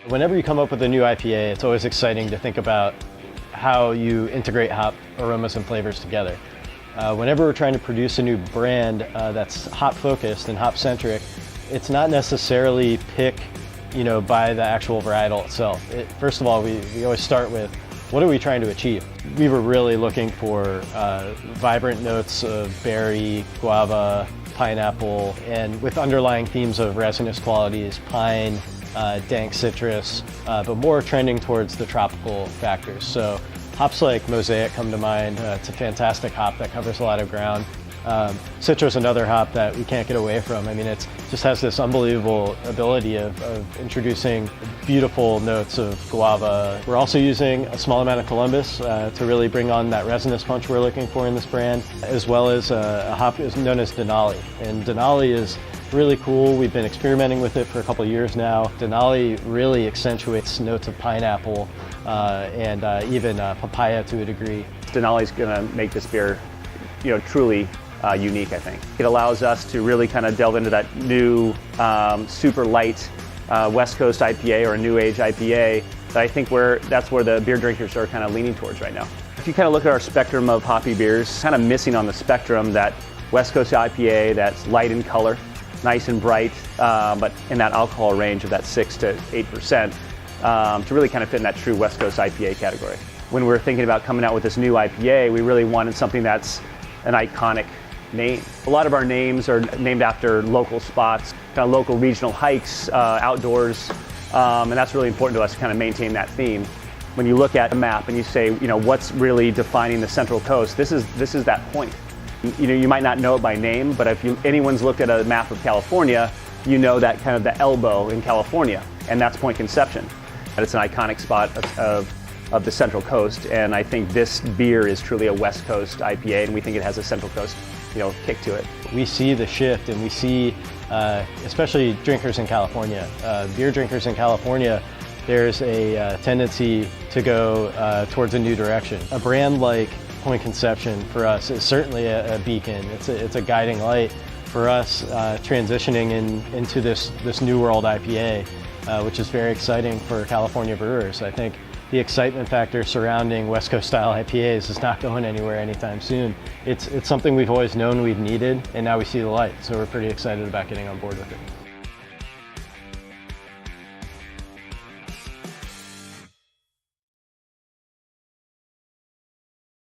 Whenever you come up with a new IPA, it's always exciting to think about how you integrate hop aromas and flavors together. Whenever we're trying to produce a new brand that's hop focused and hop centric, it's not necessarily pick, by the actual varietal itself. First of all, we always start with, what are we trying to achieve? We were really looking for vibrant notes of berry, guava, pineapple, and with underlying themes of resinous qualities, pine, dank citrus, but more trending towards the tropical factors. So hops like Mosaic come to mind. It's a fantastic hop that covers a lot of ground. Citra is another hop that we can't get away from. I mean, it just has this unbelievable ability of introducing beautiful notes of guava. We're also using a small amount of Columbus to really bring on that resinous punch we're looking for in this brand, as well as a hop is known as Denali. And Denali is really cool. We've been experimenting with it for a couple of years now. Denali really accentuates notes of pineapple and even papaya to a degree. Denali is going to make this beer, truly unique, I think. It allows us to really kind of delve into that new, super light West Coast IPA or a new age IPA that I think that's where the beer drinkers are kind of leaning towards right now. If you kind of look at our spectrum of hoppy beers, kind of missing on the spectrum that West Coast IPA that's light in color, nice and bright, but in that alcohol range of that 6 to 8%, to really kind of fit in that true West Coast IPA category. When we were thinking about coming out with this new IPA, we really wanted something that's an iconic name. A lot of our names are named after local spots, kind of local regional hikes, outdoors, and that's really important to us to kind of maintain that theme. When you look at a map and you say, what's really defining the Central Coast, this is that point. You might not know it by name, but if anyone's looked at a map of California, you know that kind of the elbow in California, and that's Point Conception. And it's an iconic spot of the Central Coast, and I think this beer is truly a West Coast IPA, and we think it has a Central Coast, kick to it. We see the shift, and we see, especially drinkers in California, beer drinkers in California, there's a tendency to go towards a new direction. A brand like Point Conception for us is certainly a beacon. It's a guiding light for us transitioning into this new world IPA, which is very exciting for California brewers. I think the excitement factor surrounding West Coast style IPAs is not going anywhere anytime soon. It's something we've always known we've needed, and now we see the light, so we're pretty excited about getting on board with it.